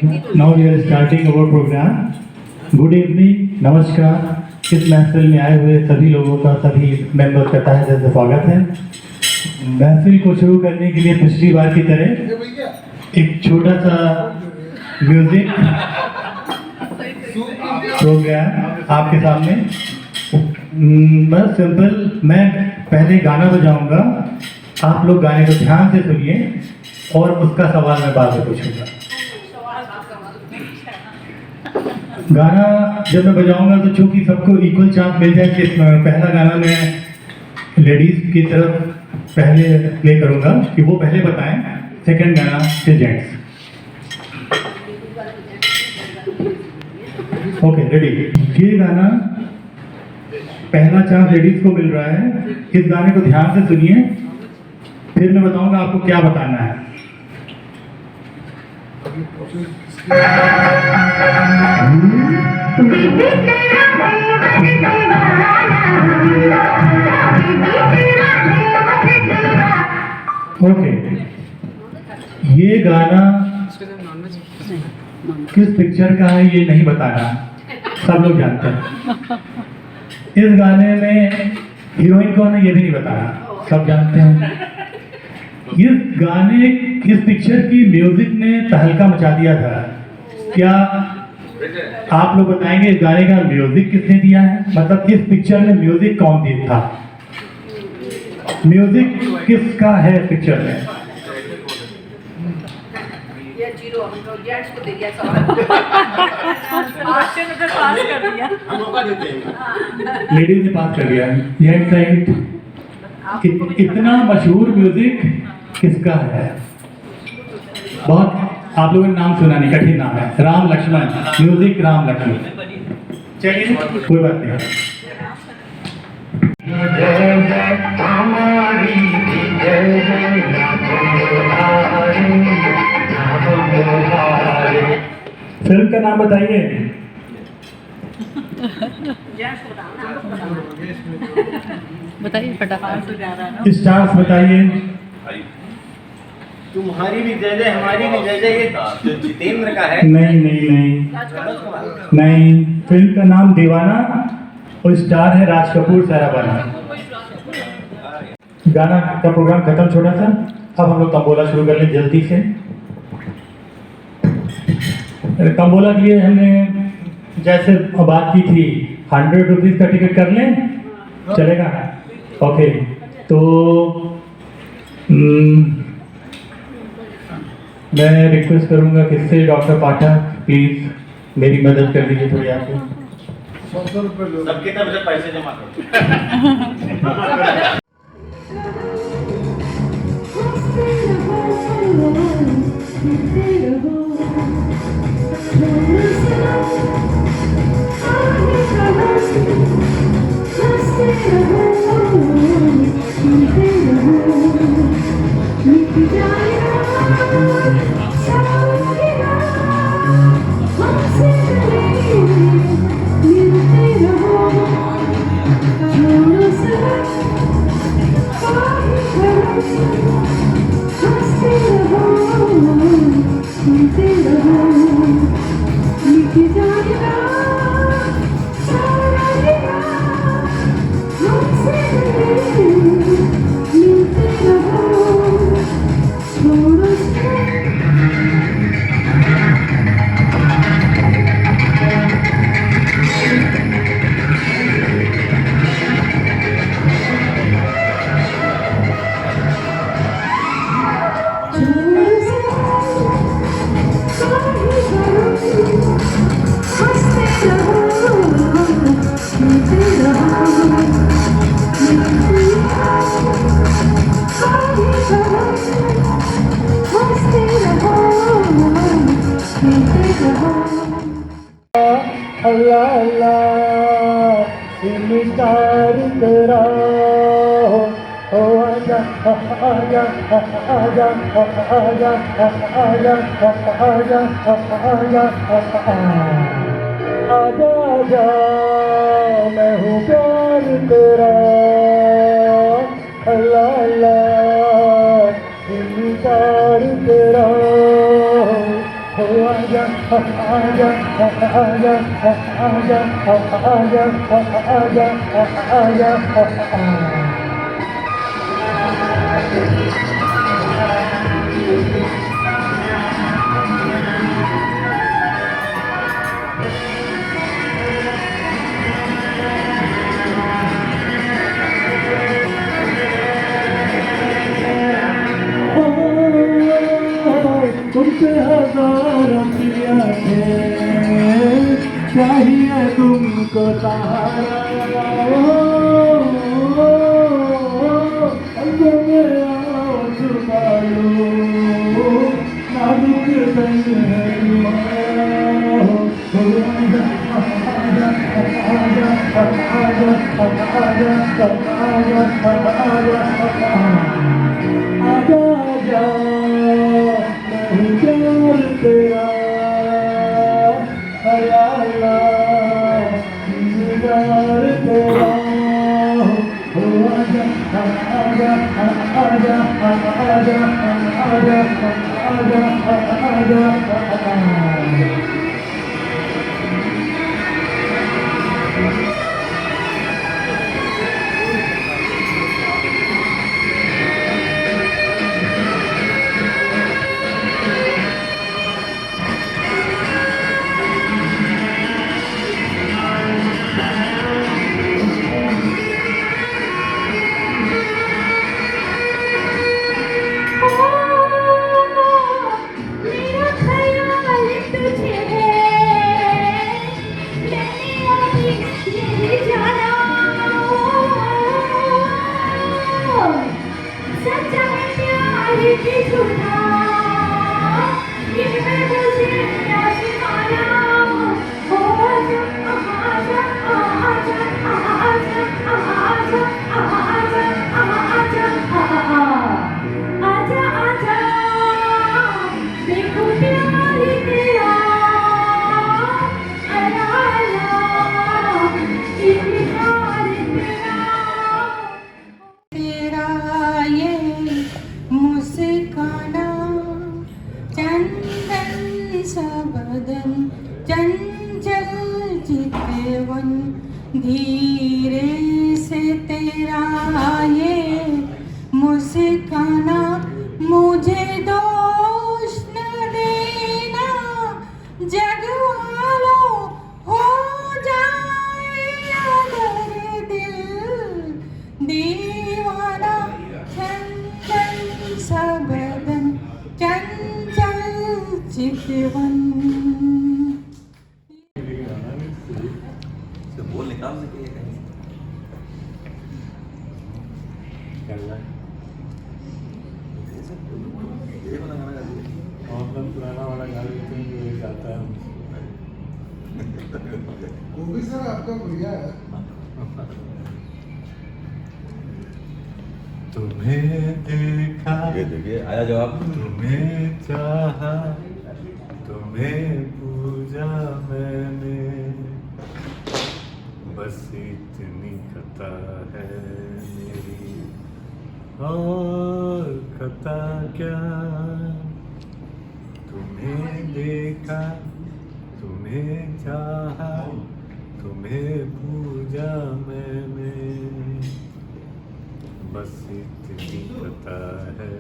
Now we are starting our program. Good evening, नमस्कार। इस महफिल में आए हुए सभी लोगों का, सभी मेंबर का तहे दिल से स्वागत है। महफिल को शुरू करने के लिए पिछली बार की तरह एक छोटा सा म्यूजिक प्रोग्राम आपके सामने। बस सिंपल, मैं पहले गाना बजाऊंगा, आप लोग गाने को ध्यान से सुनिए और उसका सवाल मैं बाद में पूछूंगा। गाना जब मैं बजाऊंगा तो चूंकि सबको इक्वल चांस मिल जाए कि पहला गाना मैं लेडीज की तरफ पहले प्ले करूंगा कि वो पहले बताएं, सेकंड गाना से जेंट्स। Okay, ready. ये गाना पहला चांस लेडीज को मिल रहा है। इस गाने को ध्यान से सुनिए, फिर मैं बताऊंगा आपको क्या बताना है। ओके, ये गाना किस पिक्चर का है ये नहीं बताना, सब लोग जानते हैं। इस गाने में हीरोइन कौन है ये भी नहीं बताना, सब जानते हैं। इस गाने, इस पिक्चर की म्यूजिक ने तहलका मचा दिया था। क्या आप लोग बताएंगे इस गाने का म्यूजिक किसने दिया है? मतलब इस पिक्चर में म्यूजिक कौन दिया था? म्यूजिक किसका है पिक्चर में? लेडीज ने पास कर दिया। ये साइड इतना मशहूर म्यूजिक किसका है? बहुत आप लोगों ने नाम सुना नहीं, कठिन नाम है, राम लक्ष्मण। म्यूजिक राम लक्ष्मण। चलिए, कोई बात नहीं। फिल्म का नाम बताइए। बताइए फटाफट। स्टार्स बताइए। तुम्हारी भी जय जय हमारी भी जय जय, ये जितेंद्र का है। नहीं नहीं नहीं नहीं, फिल्म का नाम दीवाना और स्टार है राज कपूर, सारा बाना। गाना का प्रोग्राम खत्म छोटा सा। अब हम लोग तंबोला शुरू कर ले जल्दी से। तंबोला के लिए हमने जैसे बात की थी, 100 रुपीज का टिकट कर लें, चलेगा? ओके, तो मैं रिक्वेस्ट करूंगा किससे, डॉक्टर पाठक प्लीज मेरी मदद कर दीजिए थोड़ी आपको। सबके तरफ से पैसे जमा करो। अल्लाह अल्लाह इनकार तेरा हो आजा आजा आजा आजा आजा आजा आजा आजा आजा, मैं हूँ प्यार तेरा। अल्लाह अल्लाह इनकार तेरा हो आजा तुमसे हजारों किया है, चाहिए तुमको सहारा। अंदर में आओ छुपा लो, नाजुक तन है आजा नहीं प्यार तेरा हयाला दीदार तेरा हो आजा आजा आजा आजा आजा आजा आजा मेरा ख्याल तुझे है, मैंने अभी यही जाना। सच्चा है प्यार की झूठा, ये मुझे आशिकाना। ओ आजा आजा आजा आजा आजा आजा आजा आजा आजा देखो प्यार तेरा आया आया इज़हार तेरा ये मुस्काना चंदन सा बदन चंचल चितवन धीरे से तेरा ये मुस्काना मुझे दोष न देना जग वालों हो जाए अगर दिल दीवाना चंचल सा बदन चंचल चितवन। तो बोल निकाल सके कहीं ये वाला गाना गा दिया। मतलब पुराना वाला गा लेते हैं जो एक आता है वो भी सर आपका बढ़िया है। तुम्हें देखा ये देखिए आया जवाब। तुम्हें चाहा तुम्हें पूजा मैंने बस इतनी खता है मेरी और खता क्या। तुम्हें देखा तुम्हें चाहा तुम्हें पूजा मैंने बस इतनी पता है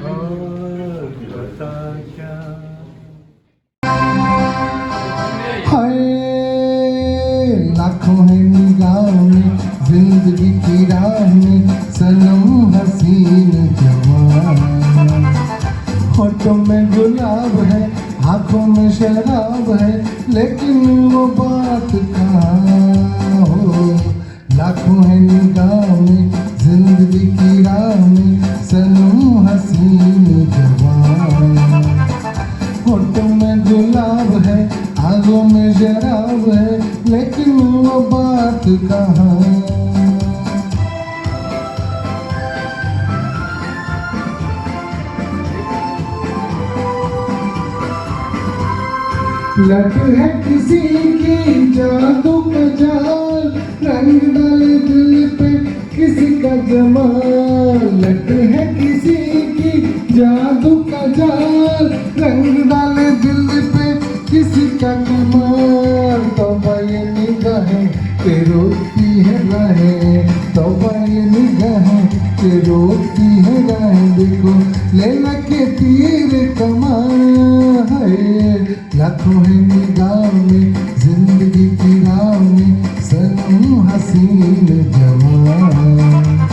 और पता क्या। हाय लाखों है निगाह में जिंदगी की राह में सनम हसीन जवान। होठों में गुलाब है आंखों में शराब है लेकिन वो बात कहाँ हो। लाखों है निगाह में जिंदगी की राह में सनम हसीन जवान। होठों में गुलाब है आंखों में शराब है लेकिन वो बात कहाँ। लट है किसी की जादू का जाल रंग डाले दिल पे किसी का जमाल। लट है किसी की जादू का जाल, रंग डाले दिल पे किसी का कमाल। तौबा ये निगाहें के रोती है राहें, तौबा ये निगाहें के रोती है राहें। देखो लैला के तीर कमान है, लाखों है निगाह में जिंदगी की राह में सनम हसीन जवान।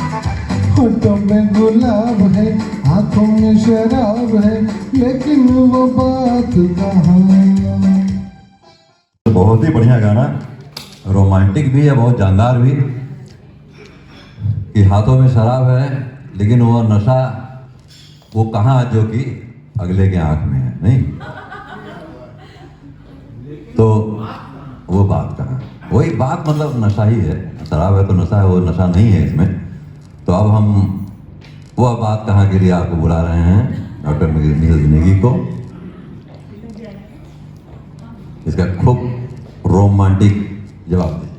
होठों में गुलाब है, आंखों में शराब है, लेकिन वो बात कहाँ। बहुत ही बढ़िया गाना, रोमांटिक भी है, बहुत जानदार भी। कि हाथों में शराब है लेकिन वो नशा वो कहाँ जो कि अगले के आंख में है, नहीं तो वो बात कहाँ। वही बात मतलब नशा ही है, शराब है तो नशा है, वो नशा नहीं है इसमें। तो अब हम वो बात कहाँ के लिए आपको बुला रहे हैं डॉक्टर मिसेस नेगी को। इसका खूब रोमांटिक जवाब दीजिए।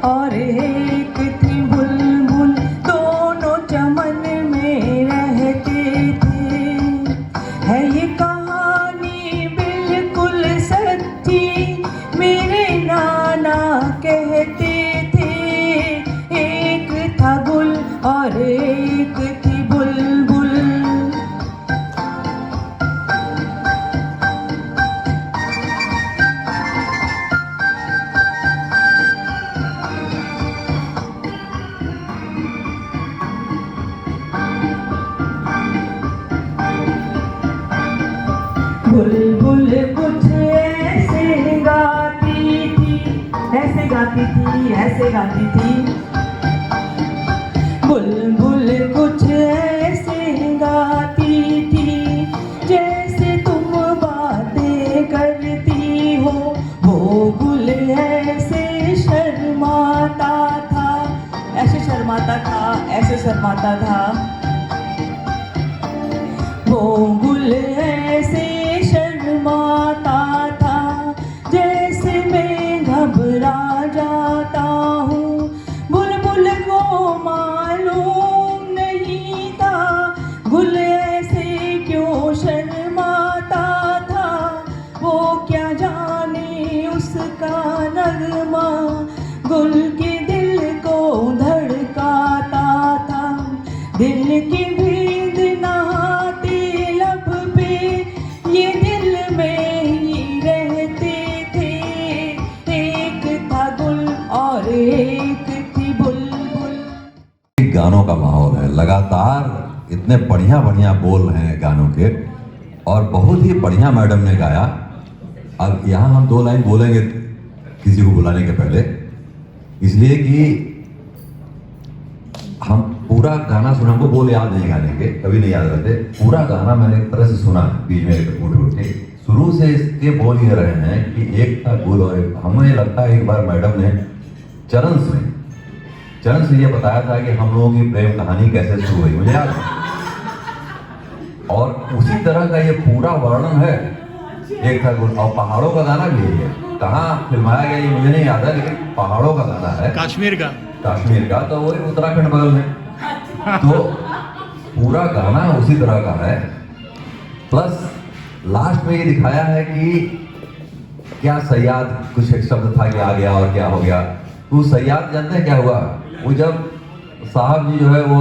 और एक थी बुलबुल, दोनों चमन में रहते थे। है ये कहानी बिल्कुल सच्ची, मेरे नाना कहते थे। एक था गुल और एक थी बुलबुल। बुलबुल कुछ ऐसे गाती थी, ऐसे गाती थी, ऐसे गाती थी। बुलबुल कुछ ऐसे गाती थी, जैसे तुम बातें करती हो। वो गुल ऐसे शर्माता था, ऐसे शर्माता था, ऐसे शर्माता था। वो गुल ऐसे शर्माता था, जैसे मैं घबरा जाता हूँ। बुलबुल को मालूम नहीं था, गुल ऐसे क्यों शर्माता था। वो क्या जाने उसका नगमा, गुल के दिल को धड़काता था। दिल की भेद नहाते लब पे, ये दिल में ही रहते थे। एक था गुल और एक थी बुलबुल। गानों का माहौल है, लगातार इतने बढ़िया बढ़िया बोल हैं गानों के, और बहुत ही बढ़िया मैडम ने गाया। अब यहाँ हम 2 लाइन बोलेंगे किसी को बुलाने के पहले, इसलिए कि हम पूरा गाना सुना, हमको बोल याद नहीं गाने के, कभी नहीं याद रहते। पूरा गाना मैंने एक तरह से सुना बीच में उठ उठ के। शुरू से इसके बोल ये रहे हैं कि एक था गुल और एक। हमें लगता है एक बार मैडम ने चरण से ये बताया था कि हम लोगों की प्रेम कहानी कैसे शुरू हुई, मुझे याद है। और उसी तरह का ये पूरा वर्णन है, एक था गुल। और पहाड़ों का गाना भी है, कहाँ फिल्माया गया ये मुझे नहीं याद है, लेकिन पहाड़ों का गाना है, कश्मीर का, तो वही उत्तराखंड बगल में। तो पूरा गाना उसी तरह का है। प्लस लास्ट में ये दिखाया है कि क्या सयाद, कुछ एक शब्द था कि आ गया और क्या हो गया। तो सयाद जानते हैं क्या हुआ, वो जब साहब जी जो है वो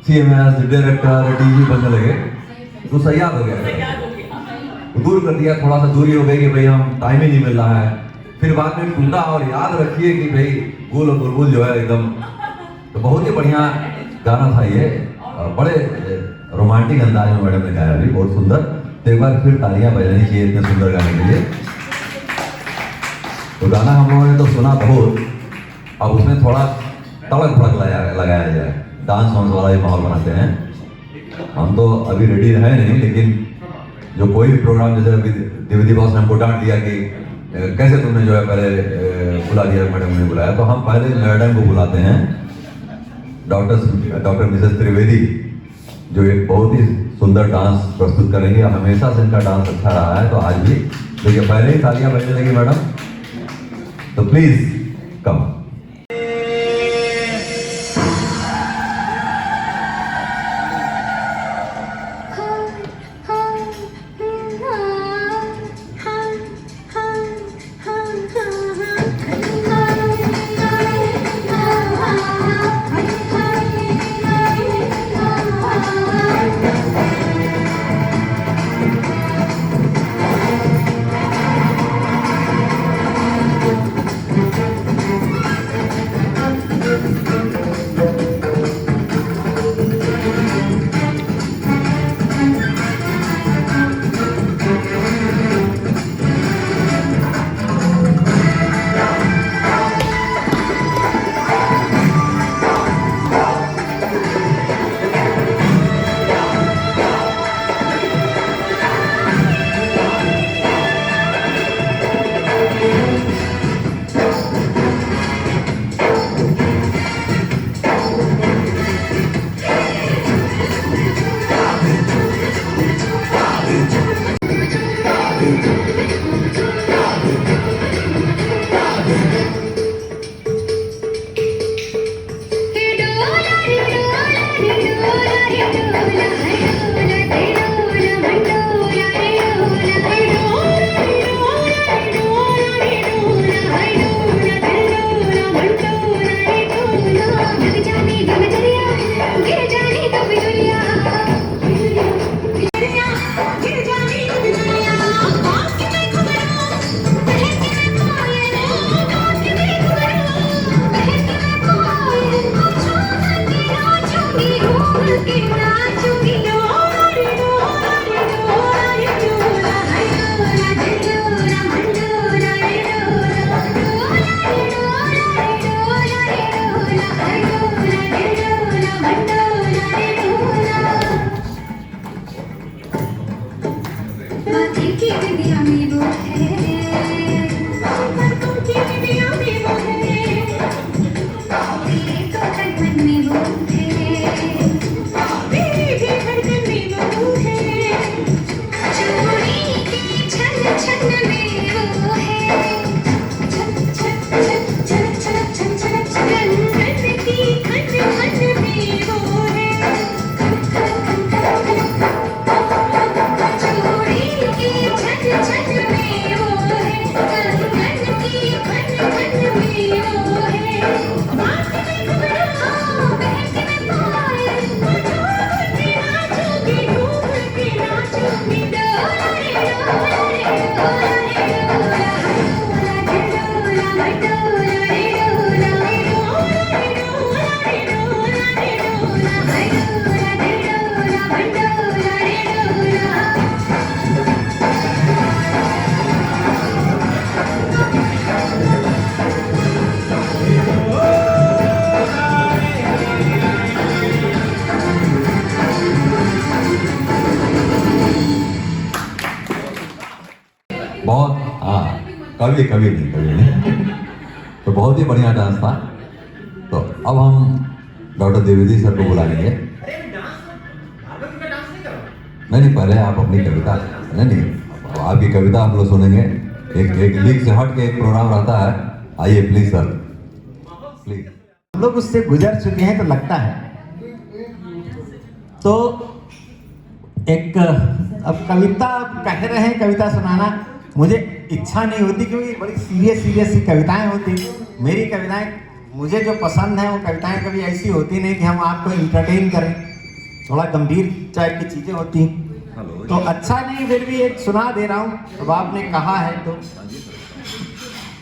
CMS डायरेक्टर DG बनने लगे तो सयाद हो गया, दूर कर दिया, थोड़ा सा दूरी हो गई कि भाई हम टाइम ही नहीं मिल रहा है। फिर बाद में टूटा। और याद रखिए कि भाई गुल और बुलबुल जो है एकदम, तो बहुत ही बढ़िया गाना था ये, और बड़े रोमांटिक अंदाज में मैडम ने गाया भी, बहुत सुंदर। तो एक बार फिर तालियां बजानी चाहिए इतने सुंदर गाने के लिए। तो गाना हम लोगों ने तो सुना बहुत, अब उसमें थोड़ा तड़क भड़क लगाया जाए, डांस वांस वाला ही माहौल बनाते हैं। हम तो अभी रेडी है नहीं, लेकिन जो कोई भी प्रोग्राम, जैसे अभी द्विवेदी बॉस ने हमको डांट दिया कि कैसे तुमने जो है पहले बुला दिया, मैडम ने बुलाया। तो हम पहले मैडम को बुलाते हैं, डॉक्टर मिसेस त्रिवेदी, जो एक बहुत ही सुंदर डांस प्रस्तुत करेंगे। हमेशा से इनका डांस अच्छा रहा है, तो आज भी देखिए पहले ही तालियां बजने लगी मैडम, तो प्लीज कम। कभी नहीं। तो बहुत ही बढ़िया डांस था। तो अब हम डॉक्टर द्विवेदी सर को बुलाएंगे। नहीं, पहले आप अपनी कविता, नहीं आपकी कविता हम लोग सुनेंगे। एक लीक से हट के एक प्रोग्राम रहता है। आइए प्लीज सर, प्लीज। हम लोग उससे गुजर चुके हैं तो लगता है। तो एक अब कविता कह रहे हैं, कविता सुनाना मुझे इच्छा नहीं होती क्योंकि बड़ी सीरियस सी कविताएं होती। मेरी कविताएं मुझे जो पसंद है वो कविताएं कभी ऐसी होती नहीं कि हम आपको इंटरटेन करें, थोड़ा गंभीर टाइप की चीजें होती। तो अच्छा नहीं, फिर भी एक सुना दे रहा हूँ। अब आपने कहा है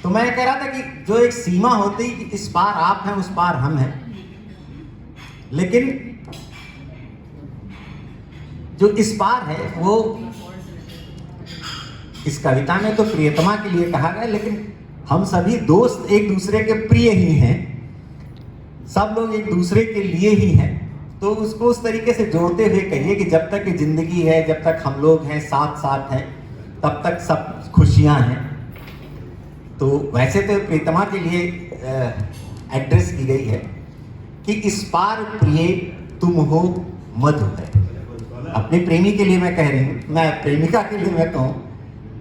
तो मैं कह रहा था कि जो एक सीमा होती कि इस पार आप हैं उस पार हम हैं, लेकिन जो इस पार है वो इस कविता में तो प्रियतमा के लिए कहा गया, लेकिन हम सभी दोस्त एक दूसरे के प्रिय ही हैं, सब लोग एक दूसरे के लिए ही हैं। तो उसको उस तरीके से जोड़ते हुए कहिए कि जब तक जिंदगी है, जब तक हम लोग हैं, साथ हैं, तब तक सब खुशियां हैं। तो वैसे तो प्रियतमा के लिए एड्रेस की गई है कि इस पार प्रिय तुम हो मधु है। अपने प्रेमी के लिए मैं कह रही हूँ, मैं प्रेमिका के लिए मैं कहूँ,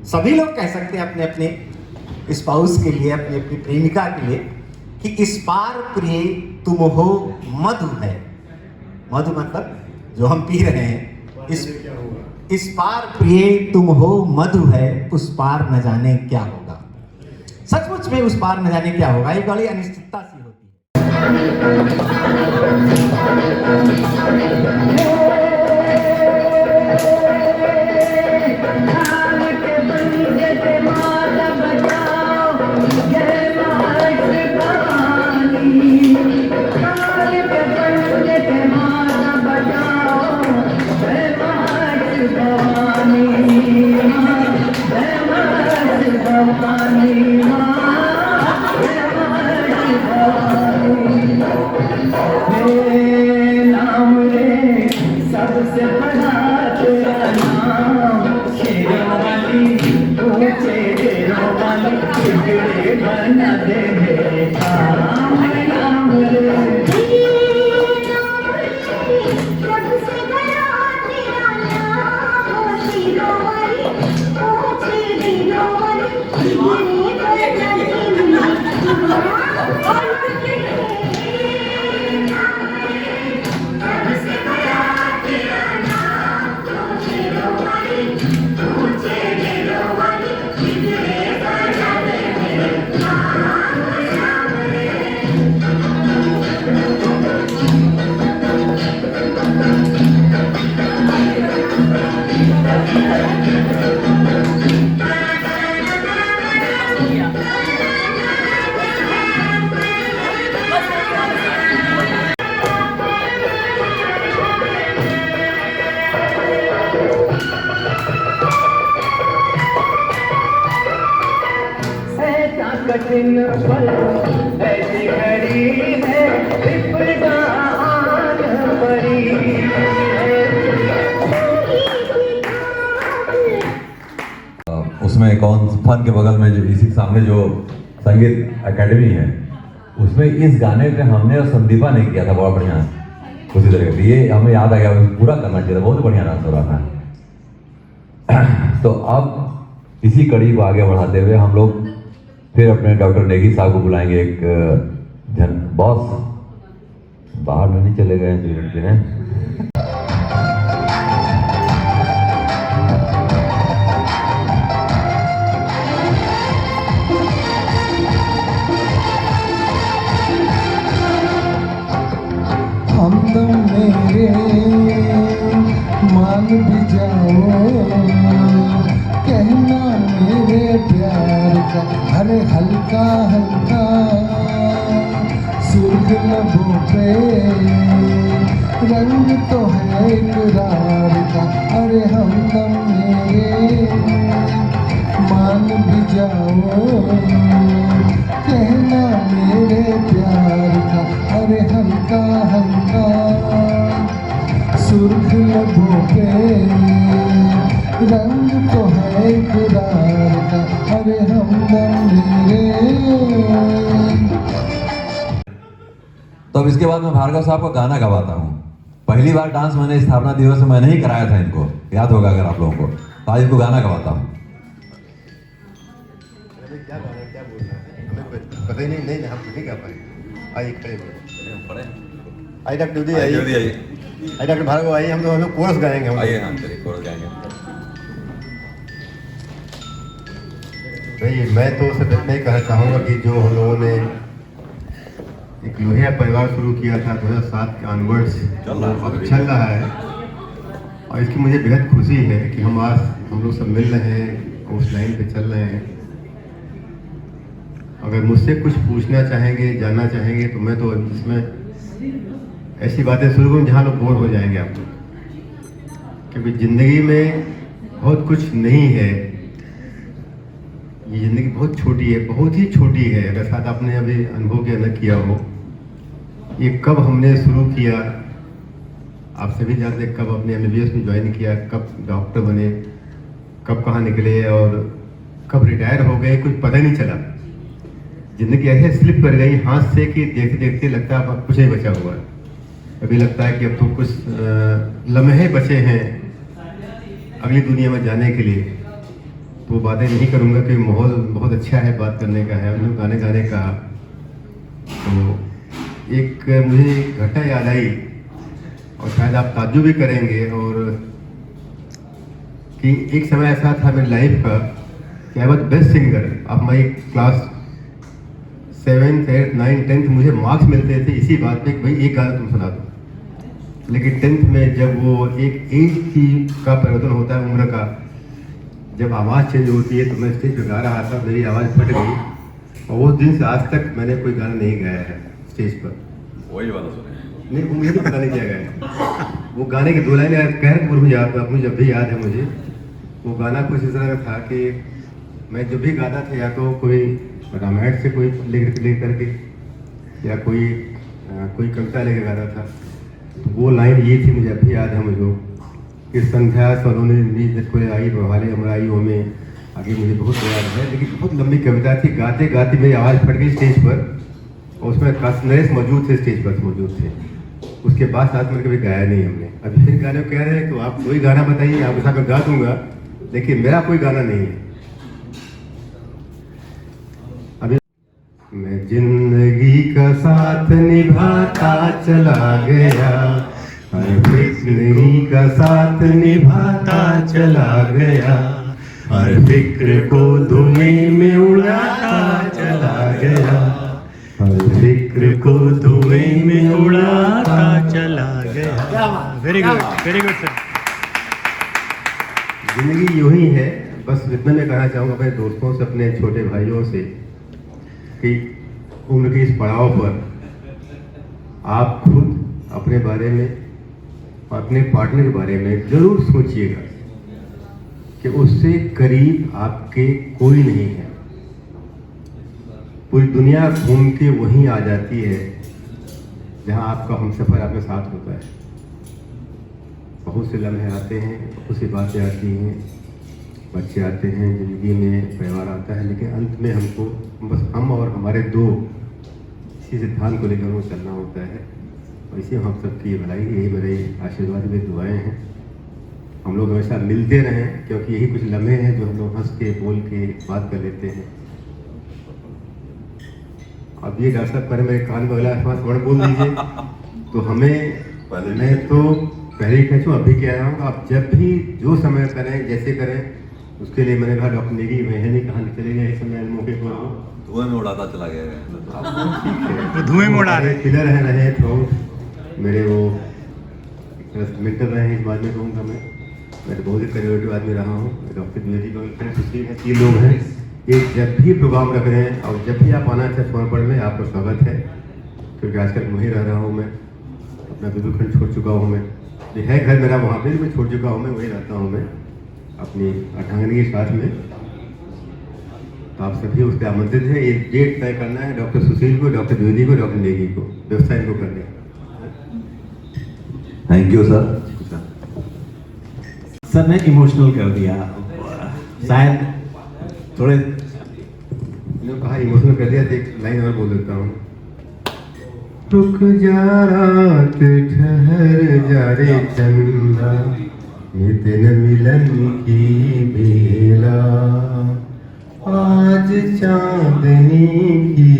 सभी लोग कह सकते हैं अपने अपने स्पाउस के लिए, अपनी अपनी प्रेमिका के लिए कि इस पार प्रिय तुम हो मधु है। मधु मतलब जो हम पी रहे हैं। इस पार प्रिय तुम हो मधु है, उस पार न जाने क्या होगा। सचमुच में उस पार न जाने क्या होगा, ये बड़ी अनिश्चितता सी होती सबसे बड़ा तेरा नाम शेरवाली, ऊंचे डेरों वाली, बिगड़े बना दे मेरे काम नाम रे। सबसे बड़ा तेरा नाम शेरवाली, ऊंचे डेरों वाली, बिगड़े बना दे मेरे काम। कठिन पल ऐसी घड़ी है, विपदा आन पड़ी उसमें कौन फन के बगल में जो इसी सामने जो संगीत एकेडमी है, उसमें इस गाने पे हमने और संदीपा ने किया था बहुत बढ़िया उसी तरह से। ये हमें याद आ गया, पूरा करना चाहिए था, बहुत बढ़िया डांस हो रहा था। तो अब इसी कड़ी को आगे बढ़ाते हुए हम लोग फिर अपने डॉक्टर नेगी साहब को बुलाएंगे। एक बॉस बाहर नहीं चले गए हैं लड़के ने। हमदम मेरे मान भी जाओ, कहना मेरे प्यार का, अरे हल्का हल्का सुर्ख लबों पे रंग तो है इकरार का। अरे हमदम मेरे मान भी जाओ, कहना मेरे प्यार का, अरे हल्का हल्का सुर्ख लबों पे रंग तो है इकरार का। अरे हमदम तो अब इसके बाद मैं भार्गव साहब का गाना गवाता हूँ। पहली बार डांस मैंने स्थापना दिवस में मैंने ही कराया था इनको, याद होगा अगर आप लोगों को। तो आज इनको गाना गवाता हूँ। क्या गाना है, क्या बोलना है, हमें पता ही नहीं, नहीं हम नहीं गा पाए। आइए खड़े हो। आइए डॉक्टर विजय आइए, आइए डॉक्टर भार्गव आइए, हम लोग कोरस गाएंगे। हम आइए, हाँ चलिए कोरस गाएंगे। भाई मैं तो सिर्फ इतना ही कहना चाहूँगा कि जो हम लोगों ने एक लोहिया परिवार शुरू किया था 2007 के ऑनवर्ड्स, चल रहा है और इसकी मुझे बेहद खुशी है कि हम आज हम लोग सब मिल रहे हैं, उस लाइन पे चल रहे हैं। अगर मुझसे कुछ पूछना चाहेंगे, जानना चाहेंगे, तो मैं तो इसमें ऐसी बातें शुरू करूँ जहाँ लोग बोर हो जाएंगे आप लोग, क्योंकि ज़िंदगी में बहुत कुछ नहीं है। ये ज़िंदगी बहुत छोटी है, बहुत ही छोटी है। अगर साथ आपने अभी अनुभव किया न किया हो, ये कब हमने शुरू किया, आप सभी जानते हैं, कब अपने MBBS में ज्वाइन किया, कब डॉक्टर बने, कब कहाँ निकले और कब रिटायर हो गए, कुछ पता ही नहीं चला। ज़िंदगी ऐसे स्लिप कर गई हाथ से कि देखते देखते लगता है अब कुछ नहीं बचा हुआ है। अभी लगता है कि अब तो कुछ लम्हे बचे हैं अगली दुनिया में जाने के लिए। तो बातें नहीं करूँगा कि माहौल बहुत अच्छा है, बात करने का है, हम लोग गाने गाने का। तो एक मुझे घटना याद आई और शायद आप ताज्जुब भी करेंगे, और कि एक समय ऐसा था मेरी लाइफ का कि I was best singer of my class 7th 8th 9th 10th। मुझे मार्क्स मिलते थे इसी बात पे कि भाई एक गाना तुम सुना दो। लेकिन 10th में जब वो एक एज की का परिवर्तन होता है, उम्र का, जब आवाज़ चेंज होती है, तो मैं स्टेज पर गा रहा था, मेरी आवाज़ फट गई और उस दिन से आज तक मैंने कोई गाना नहीं गाया है स्टेज पर। वही वाला सुने नहीं, मुझे भी पता नहीं क्या गाया। वो गाने के 2 लाइनें कह मुझे याद, मुझे जब भी याद है मुझे, वो गाना कुछ इस तरह का था कि मैं जब भी गाता था या तो कोई रामायण से कोई ले करके या कोई कविता लेकर गाता था। तो वो लाइन ये थी, मुझे अभी याद है मुझे, कि संध्या सलोनी नींद कोई आई बहाले अमराइयों में, आगे मुझे बहुत याद है। लेकिन बहुत लंबी कविता थी, गाते गाते मेरी आवाज़ फट गई स्टेज पर, और उसमें नरेश मौजूद थे, स्टेज पर मौजूद थे। उसके बाद साथ में कभी गाया नहीं हमने। अभी फिर गाने कह रहे हैं तो आप कोई गाना बताइए, आपके साथ मैं गा दूंगा, लेकिन मेरा कोई गाना नहीं है। अभी मैं जिंदगी का साथ निभाता चला गया, हर जिंदगी का साथ निभाता चला गया, हर फिक्र को धुएं में उड़ाता चला गया, हर फिक्र को धुएं में उड़ाता चला गया। Very good sir. जिंदगी यूं ही है। बस इतना मैं कहना चाहूँगा अपने दोस्तों से, अपने छोटे भाइयों से, कि उम्र के इस पड़ाव पर आप खुद अपने बारे में, अपने पार्टनर के बारे में जरूर सोचिएगा कि उससे करीब आपके कोई नहीं है। पूरी दुनिया घूम के वहीं आ जाती है जहां आपका हमसफर आपके साथ होता है। बहुत से लम्हे आते हैं, बहुत सी बातें आती हैं, बच्चे आते हैं ज़िंदगी में, परिवार आता है, लेकिन अंत में हमको बस हम और हमारे दो इसी सिद्धांत को लेकर हमें चलना होता है। और इसी हम सबकी भलाई, यही मेरे आशीर्वाद में दुआएं हैं। हम लोग हमेशा मिलते रहें, क्योंकि यही कुछ लम्हे हैं जो हम लोग हंस के बोल के बात कर लेते हैं। अब ये डॉक्टर साहब पहले मेरे कान में अगला वर्ड बोल दीजिए तो हमें, मैं तो पहले ही कहूँ अभी कह रहा हूँ, आप जब भी जो समय करें, जैसे करें, उसके लिए मैंने कहा डॉक्टर नेगी मैं नहीं कहाँ चले गए इस समय मौके पर, धुएं में उड़ाता चला गया। धुएं में उड़ा रहे पिलर रहे तो मेरे वो मेंटर रहे हैं, इस बात में कहूँगा मैं तो बहुत ही कंजर्वेटिव आदमी रहा हूँ। डॉक्टर द्विवेदी का सुशील है, 3 लोग हैं। ये जब भी प्रोग्राम रख रहे हैं और जब भी आप आना चाहे समर्पण में, आपका स्वागत है। क्योंकि आजकल वहीं रह रहा हूँ मैं, अपना बिल्कुल छोड़ चुका हूँ मैं, ये है घर मेरा वहाँ पे, मैं छोड़ चुका हूँ, मैं वहीं रहता हूँ मैं अपनी अर्धांगिनी के साथ में। तो आप सभी उस पर आमंत्रित हैं। एक डेट तय करना है डॉक्टर सुशील को, डॉक्टर द्विवेदी को, डॉक्टर नेगी को, व्यवसाय को करने। Thank you sir. सर ने इमोशनल कर दिया, शायद थोड़े जो कहा इमोशनल कर दिया, एक लाइन और बोल देता हूँ। रुक जा रात ठहर जा रे चंदा, ये दिन मिलन की बेला, आज चांदनी की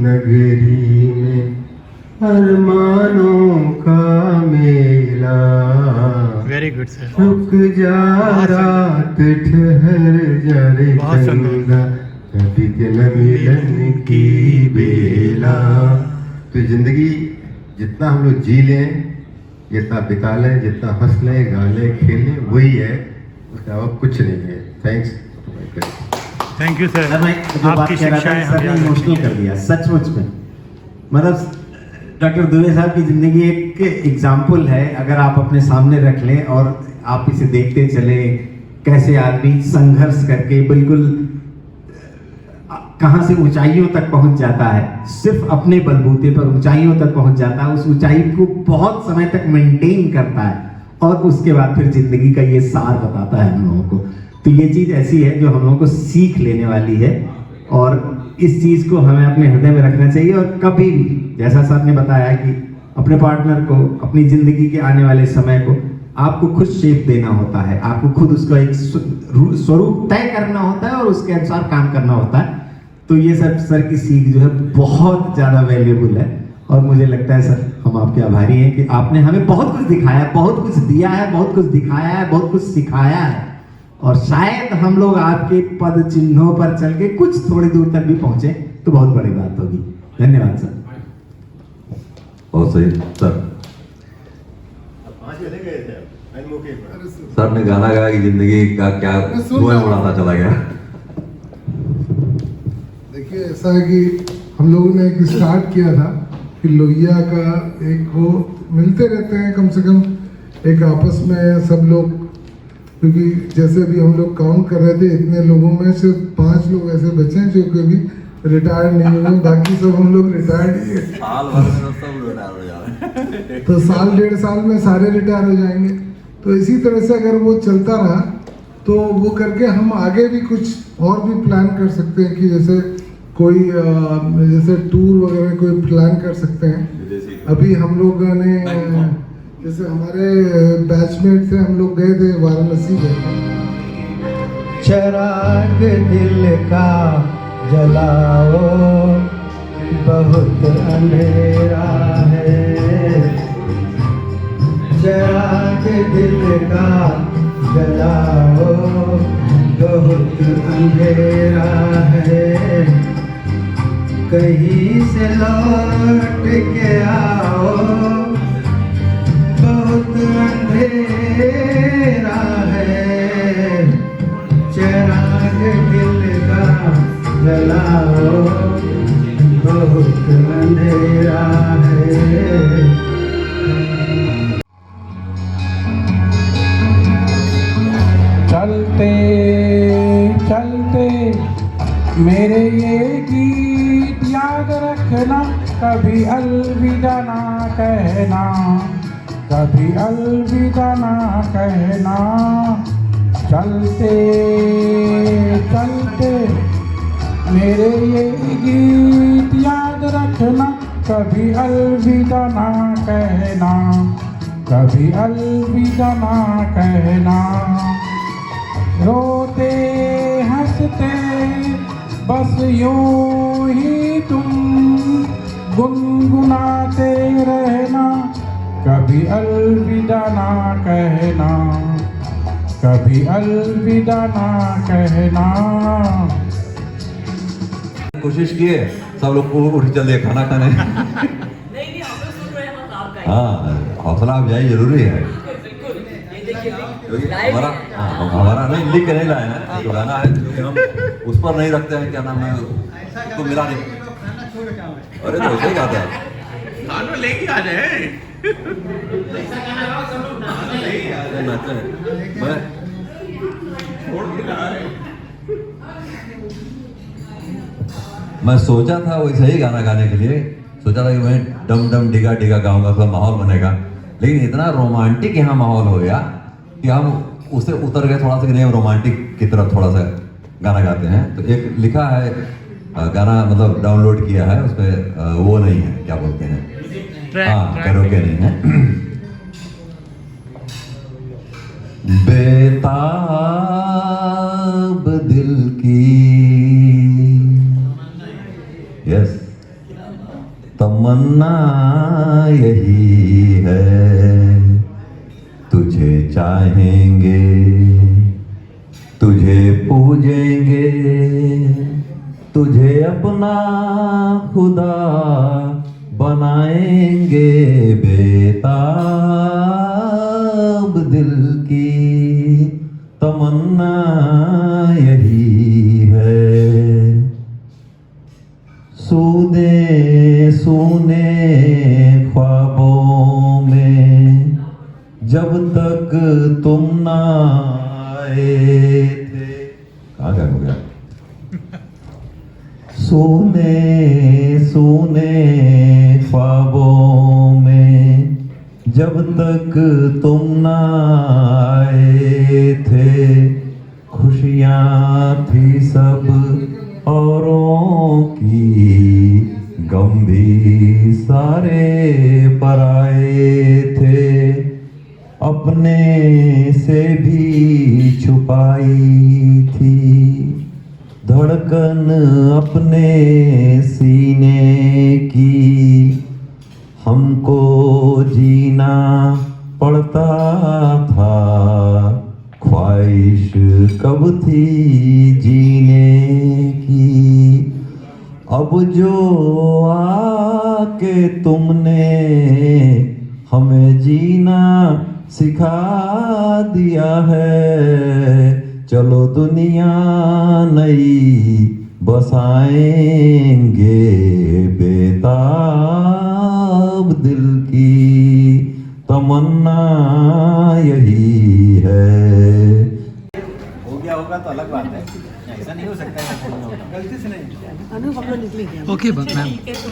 नगरी में अरमानों का मेला। Very good sir. रुक जा रात ठहर जा रे चंदा, कभी दिन मिलन की बेला। तो जिंदगी जितना हम लोग जी लें, जितना बिता लें, जितना हंस लें, गा लें, खेल लें, वही है, उसके अलावा कुछ नहीं है। Thanks. Thank you sir. Sir मैं जो बात आपकी कह रहा शिक्षाएं था सर हम ने याद इमोशनल रखेंगे। कर दिया सचमुच में। मतलब डॉक्टर दुबे साहब की जिंदगी एक एग्जाम्पल है, अगर आप अपने सामने रख लें और आप इसे देखते चले, कैसे आदमी संघर्ष करके बिल्कुल कहां से ऊंचाइयों तक पहुंच जाता है, सिर्फ अपने बलबूते पर ऊंचाइयों तक पहुंच जाता है, उस ऊंचाई को बहुत समय तक मेंटेन करता है और उसके बाद फिर जिंदगी का ये सार बताता है हम लोगों को। तो ये चीज ऐसी है जो हम लोगों को सीख लेने वाली है और इस चीज को हमें अपने हृदय में रखना चाहिए। और कभी भी, जैसा सर ने बताया कि अपने पार्टनर को, अपनी जिंदगी के आने वाले समय को आपको खुद शेप देना होता है, आपको खुद उसका एक स्वरूप तय करना होता है और उसके अनुसार काम करना होता है। तो ये सब सर की सीख जो है बहुत ज़्यादा वैल्यूबल है और मुझे लगता है सर हम आपके आभारी हैं कि आपने हमें बहुत कुछ दिखाया, बहुत कुछ दिया है, बहुत कुछ दिखाया है, बहुत कुछ सिखाया है और शायद हम लोग आपके पद चिन्हों पर चल के कुछ थोड़ी दूर तक भी पहुंचे तो बहुत बड़ी बात होगी। धन्यवाद सर। बहुत सही सर। सर ने गाना गाया कि जिंदगी का क्या धुआं उड़ाता चला गया। देखिए ऐसा है कि हम लोगों ने एक स्टार्ट किया था कि लोहिया का एक वो मिलते रहते हैं, कम से कम एक आपस में सब लोग, क्योंकि जैसे भी हम लोग काउंट कर रहे थे इतने लोगों में सिर्फ 5 लोग ऐसे बचे हैं जो कभी रिटायर्ड नहीं हुए, बाकी सब हम लोग रिटायर्ड ही है। साल भर में सब रिटायर हो जा रहे हैं। तो साल 1.5 साल में सारे रिटायर हो जाएंगे। तो इसी तरह से अगर वो चलता रहा तो वो करके हम आगे भी कुछ और भी प्लान कर सकते हैं कि जैसे कोई जैसे टूर वगैरह कोई प्लान कर सकते हैं। अभी हम लोग ने जैसे हमारे बैचमेट थे, हम लोग गए थे वाराणसी गए थे। चराग दिल का जलाओ, बहुत अंधेरा है। चराग दिल का जलाओ, बहुत अंधेरा है। कहीं से लौट के आओ, बहुत अंधेरा है। चराग दिल का जलाओ, बहुत अंधेरा है। चलते चलते मेरे ये गीत याद रखना, कभी अलविदा ना कहना, कभी अलविदा ना कहना। चलते चलते मेरे ये गीत याद रखना, कभी अलविदा ना कहना, कभी अलविदा ना कहना। रोते हंसते बस यूं ही तुम गुनगुनाते रहना, कभी अलविदा ना कहना, कभी अलविदा ना कहना। कोशिश किए सब लोग उठ चल दिए खाना खाने। हाँ, हौसला अफजाई जरूरी है क्योंकि हमारा नहीं लिख के नहीं लाए हैं, जो गाना है क्योंकि हम उस पर नहीं रखते हैं, क्या नाम है, उसको मिला नहीं। अरे तो ऐसे ही गाता है, खाना लेके आ जाए। नाचते हैं। मैं मैं सोचा था वैसे ही गाना गाने के लिए, सोचा था कि मैं डम डम डिगा डिगा गाऊंगा, उसका माहौल बनेगा, लेकिन इतना रोमांटिक यहाँ माहौल हो गया कि हम उससे उतर गए थोड़ा सा कि नहीं, रोमांटिक की तरफ थोड़ा सा गाना गाते हैं। तो एक लिखा है गाना मतलब डाउनलोड किया है, उसमें वो नहीं है, क्या बोलते हैं, हाँ कैरोके नहीं है। बेताब दिल की यस तमन्ना यही है, तुझे चाहेंगे, तुझे पूजेंगे, तुझे अपना खुदा बनाएंगे। बेताब दिल की तमन्ना यही है, सूने सूने ख्वाबों में जब तक तुम ना आए थे, कहाँ गया हो गया, सोने सोने ख्वाबों में जब तक तुम ना आए थे, खुशियाँ थी सब औरों की, गम भी सारे पराए थे, अपने से भी छुपाई थी, धड़कन अपने सीने की, हमको जीना पड़ता था, ख्वाहिश कब थी जीने की, अब जो आके तुमने हमें जीना सिखा दिया है, चलो दुनिया नई बसाएंगे। बेताब दिल की तमन्ना यही है। हो गया होगा तो अलग बात है, ऐसा नहीं हो सकता है, ऐसा नहीं होगा। गलती से नहीं। Okay ma'am,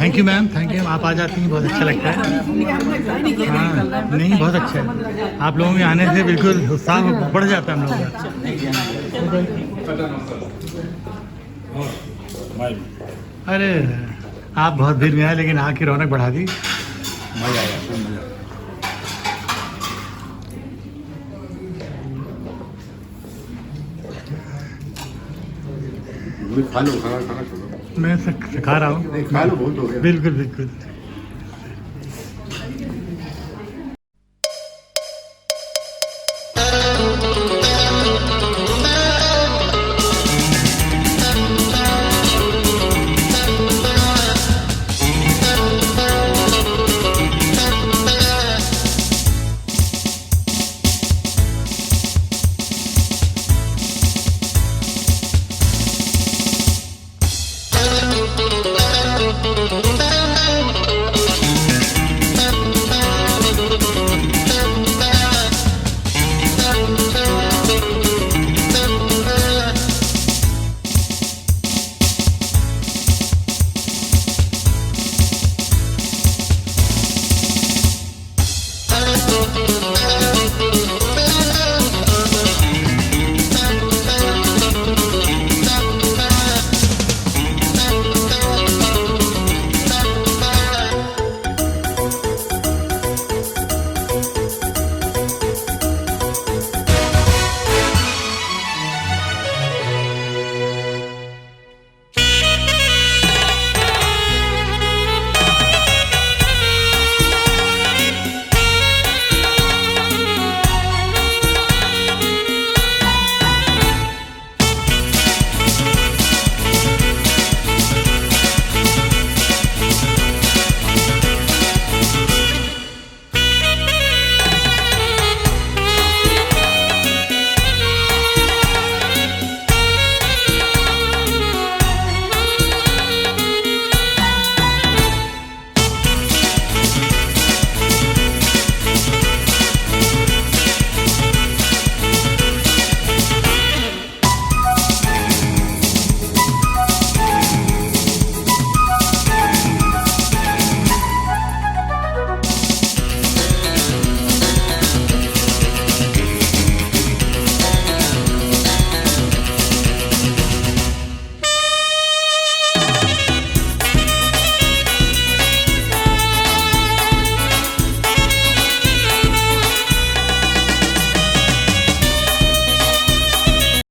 thank you ma'am, thank you. आप आ जाती हैं, बहुत अच्छा लगता है। हाँ नहीं, बहुत अच्छा है, आप लोगों के आने से बिल्कुल उत्साह बढ़ जाता है हम लोगों का। अरे आप बहुत भीड़ में आए, लेकिन आके रौनक बढ़ा दी, मजा आया, मजा। खा लो, खाना छोड़ो। मैं सिखा रहा हूँ, खा लो, बहुत हो गया। बिल्कुल बिल्कुल। Thank you.